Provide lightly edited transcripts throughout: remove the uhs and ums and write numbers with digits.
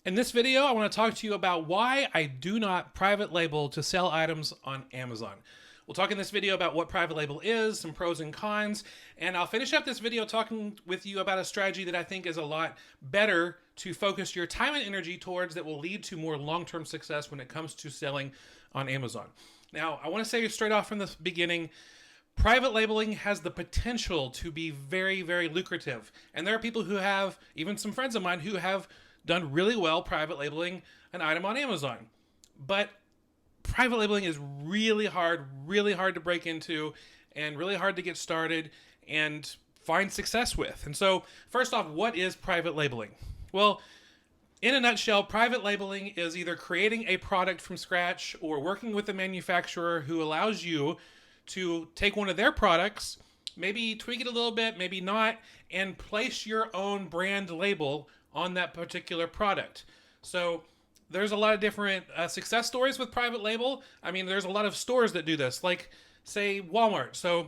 In this video, I want to talk to you about why I do not private label to sell items on Amazon. We'll talk in this video about what private label is, some pros and cons, and I'll finish up this video talking with you about a strategy that I think is a lot better to focus your time and energy towards that will lead to more long-term success when it comes to selling on Amazon. Now, I want to say straight off from the beginning, private labeling has the potential to be very, very lucrative. And there are people who have, even some friends of mine, who have done really well private labeling an item on Amazon. But private labeling is really hard to break into and really hard to get started and find success with. And so, first off, what is private labeling? Well, in a nutshell, private labeling is either creating a product from scratch or working with a manufacturer who allows you to take one of their products, maybe tweak it a little bit, maybe not, and place your own brand label on that particular product. So there's a lot of different success stories with private label. I mean, there's a lot of stores that do this, like say Walmart. So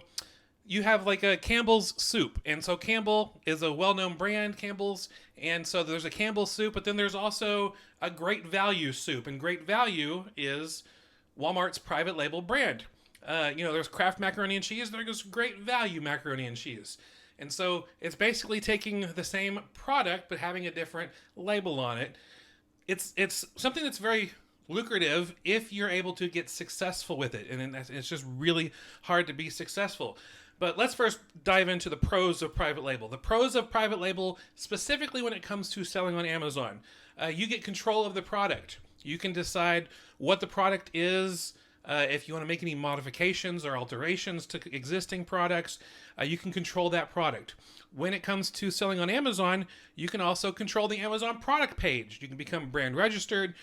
you have like a Campbell's soup. And so Campbell is a well-known brand, Campbell's. And so there's a Campbell's soup, but then there's also a Great Value soup. And Great Value is Walmart's private label brand. There's Kraft macaroni and cheese. There's Great Value macaroni and cheese. And so it's basically taking the same product but having a different label on it. It's something that's very lucrative if you're able to get successful with it. And it's just really hard to be successful. But let's first dive into the pros of private label. The pros of private label, specifically when it comes to selling on Amazon, you get control of the product. You can decide what the product is. If you want to make any modifications or alterations to existing products, you can control that product. When it comes to selling on Amazon, you can also control the Amazon product page. You can become brand registered.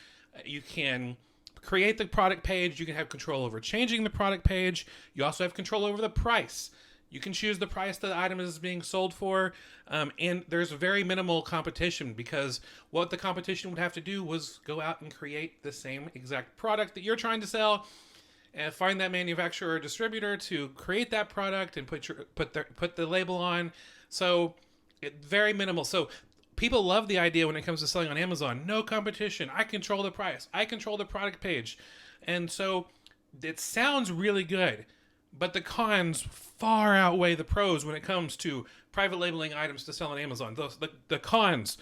You can create the product page. You can have control over changing the product page. You also have control over the price. You can choose the price that the item is being sold for, and there's very minimal competition because what the competition would have to do was go out and create the same exact product that you're trying to sell, and find that manufacturer or distributor to create that product and put the label on. So very minimal. So people love the idea when it comes to selling on Amazon. No competition. I control the price. I control the product page. And so it sounds really good, but the cons far outweigh the pros when it comes to private labeling items to sell on Amazon. The cons.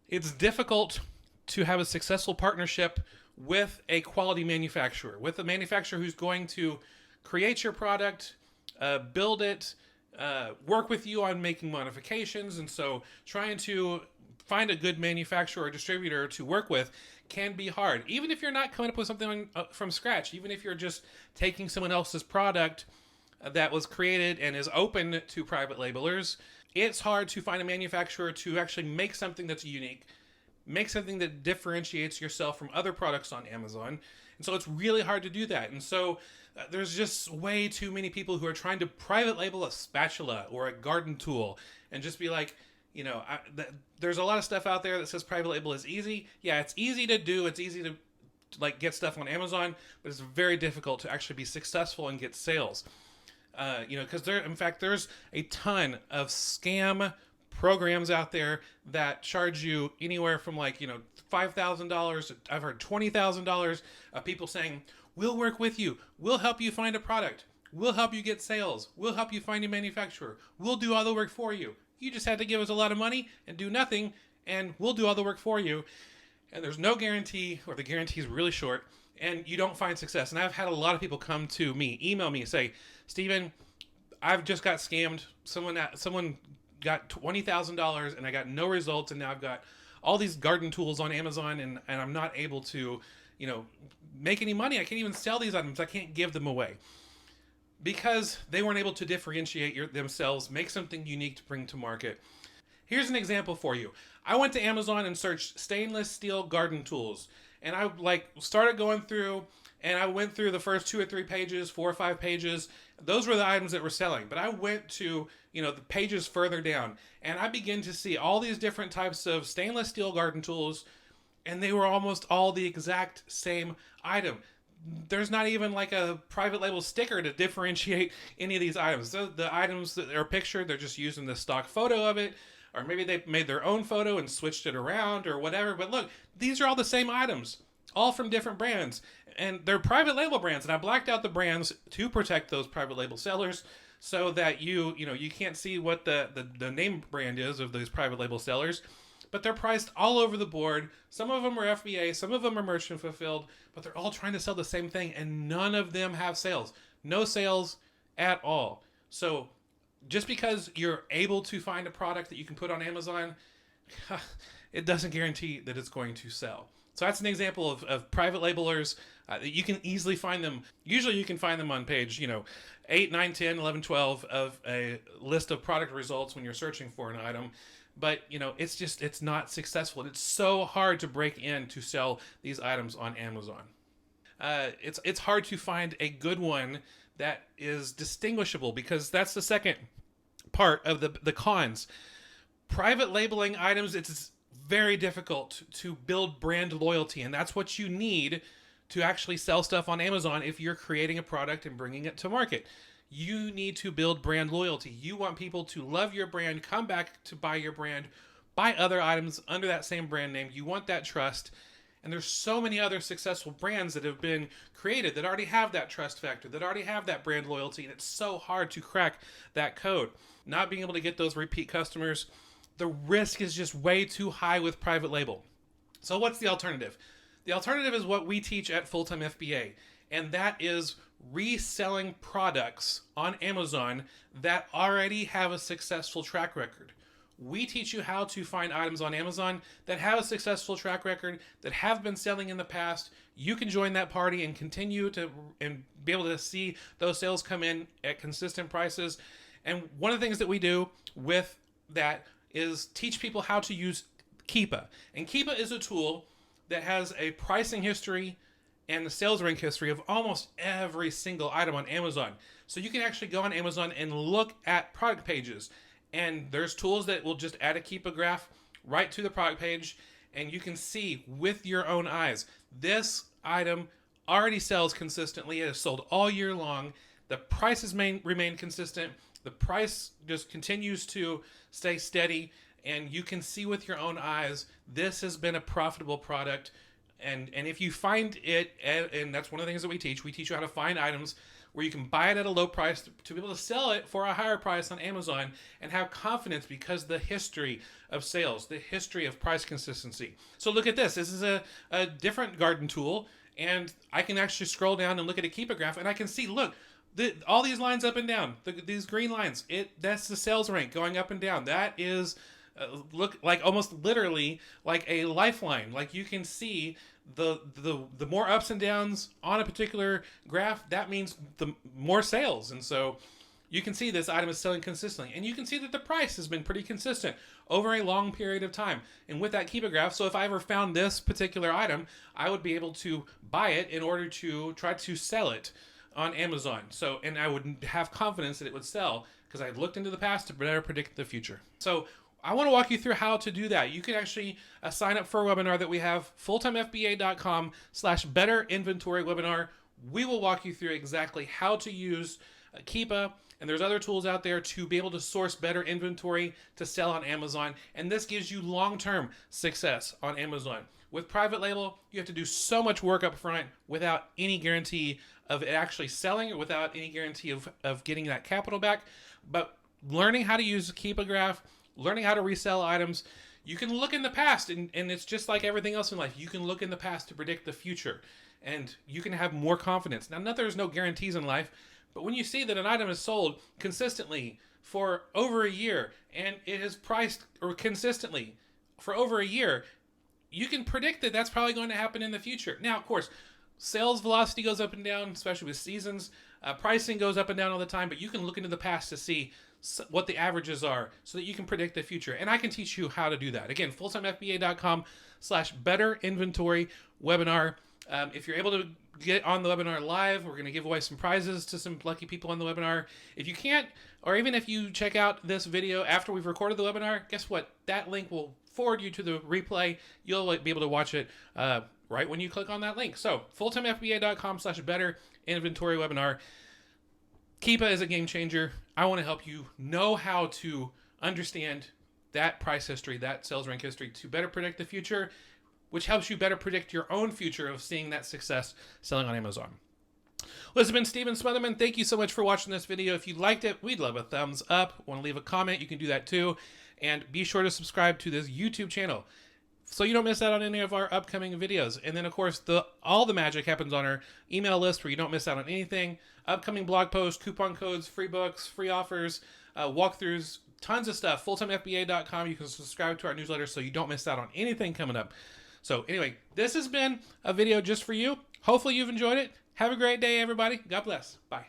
It's difficult to have a successful partnership with a quality manufacturer, with a manufacturer who's going to create your product, build it, work with you on making modifications. And so trying to find a good manufacturer or distributor to work with can be hard. Even if you're not coming up with something from scratch, even if you're just taking someone else's product that was created and is open to private labelers, it's hard to find a manufacturer to actually make something that's unique, make something that differentiates yourself from other products on Amazon. And so it's really hard to do that. And so there's just way too many people who are trying to private label a spatula or a garden tool and just be like, there's a lot of stuff out there that says private label is easy. Yeah, it's easy to do. It's easy to get stuff on Amazon, but it's very difficult to actually be successful and get sales. Because there's a ton of scam programs out there that charge you anywhere from $5,000. I've heard $20,000 of people saying, we'll work with you. We'll help you find a product. We'll help you get sales. We'll help you find a manufacturer. We'll do all the work for you. You just had to give us a lot of money and do nothing, and we'll do all the work for you. And there's no guarantee, or the guarantee is really short, and you don't find success. And I've had a lot of people come to me, email me, and say, Steven, I've just got scammed. Someone got $20,000 and I got no results, and now I've got all these garden tools on Amazon and I'm not able to, make any money. I can't even sell these items. I can't give them away because they weren't able to differentiate themselves, make something unique to bring to market. Here's an example for you. I went to Amazon and searched stainless steel garden tools, and I started going through, and I went through the first 2 or 3 pages, 4 or 5 pages. Those were the items that were selling. But I went to, the pages further down, and I began to see all these different types of stainless steel garden tools, and they were almost all the exact same item. There's not even like a private label sticker to differentiate any of these items. The items that are pictured, they're just using the stock photo of it. or maybe they made their own photo and switched it around or whatever. But look, these are all the same items, all from different brands, and they're private label brands. And I blacked out the brands to protect those private label sellers, so that you can't see what the name brand is of those private label sellers. But they're priced all over the board. Some of them are FBA, some of them are merchant fulfilled, but they're all trying to sell the same thing, and none of them have sales. No sales at all. So just because you're able to find a product that you can put on Amazon, it doesn't guarantee that it's going to sell. So that's an example of private labelers. You can easily find them. Usually you can find them on page 8, 9, 10, 11, 12 of a list of product results when you're searching for an item. But it's not successful. It's so hard to break in to sell these items on Amazon. It's hard to find a good one that is distinguishable, because that's the second part of the cons. Private labeling items, it's very difficult to build brand loyalty, and that's what you need to actually sell stuff on Amazon. If you're creating a product and bringing it to market, you need to build brand loyalty. You want people to love your brand, come back to buy your brand, buy other items under that same brand name. You want that trust. And there's so many other successful brands that have been created that already have that trust factor, that already have that brand loyalty, and it's so hard to crack that code. Not being able to get those repeat customers, the risk is just way too high with private label. So what's the alternative? The alternative is what we teach at Full-Time FBA, and that is reselling products on Amazon that already have a successful track record. We teach you how to find items on Amazon that have a successful track record, that have been selling in the past. You can join that party and continue to and be able to see those sales come in at consistent prices. And one of the things that we do with that is teach people how to use Keepa. And Keepa is a tool that has a pricing history and the sales rank history of almost every single item on Amazon. So you can actually go on Amazon and look at product pages. And there's tools that will just add a Keepa graph right to the product page, and you can see with your own eyes, this item already sells consistently. It is sold all year long. The prices remain consistent. The price just continues to stay steady, and you can see with your own eyes, this has been a profitable product. And if you find it, and that's one of the things that we teach you how to find items where you can buy it at a low price to be able to sell it for a higher price on Amazon and have confidence because the history of sales, the history of price consistency. So look at this. This is a different garden tool, and I can actually scroll down and look at a Keepa graph, and I can see, look, all these lines up and down, these green lines, that's the sales rank going up and down. That is look like almost literally like a lifeline. Like you can see the more ups and downs on a particular graph, that means the more sales. And so you can see this item is selling consistently, and you can see that the price has been pretty consistent over a long period of time. And with that Keepa graph, so if I ever found this particular item, I would be able to buy it in order to try to sell it on Amazon. So, and I would have confidence that it would sell because I had looked into the past to better predict the future. So I want to walk you through how to do that. You can actually sign up for a webinar that we have, fulltimefba.com/better inventory webinar. We will walk you through exactly how to use Keepa, and there's other tools out there to be able to source better inventory to sell on Amazon. And this gives you long-term success on Amazon. With private label, you have to do so much work up front without any guarantee of it actually selling, or without any guarantee of getting that capital back. But learning how to use Keepa graph, learning how to resell items, you can look in the past, and it's just like everything else in life. You can look in the past to predict the future, and you can have more confidence. Now, there's no guarantees in life, but when you see that an item is sold consistently for over a year, and it is priced or consistently for over a year, you can predict that that's probably going to happen in the future. Now, of course, sales velocity goes up and down, especially with seasons. Pricing goes up and down all the time, but you can look into the past to see what the averages are so that you can predict the future. And I can teach you how to do that. Again, fulltimefba.com/better inventory webinar. If you're able to get on the webinar live, we're going to give away some prizes to some lucky people on the webinar. If you can't, or even if you check out this video after we've recorded the webinar, guess what? That link will forward you to the replay. You'll be able to watch it right when you click on that link. So fulltimefba.com/better inventory webinar. Keepa is a game changer. I want to help you know how to understand that price history, that sales rank history to better predict the future, which helps you better predict your own future of seeing that success selling on Amazon. Well, this has been Steven Smotherman. Thank you so much for watching this video. If you liked it, we'd love a thumbs up. Want to leave a comment, you can do that too. And be sure to subscribe to this YouTube channel so you don't miss out on any of our upcoming videos. And then, of course, all the magic happens on our email list where you don't miss out on anything. Upcoming blog posts, coupon codes, free books, free offers, walkthroughs, tons of stuff. FulltimeFBA.com. You can subscribe to our newsletter so you don't miss out on anything coming up. So anyway, this has been a video just for you. Hopefully you've enjoyed it. Have a great day, everybody. God bless. Bye.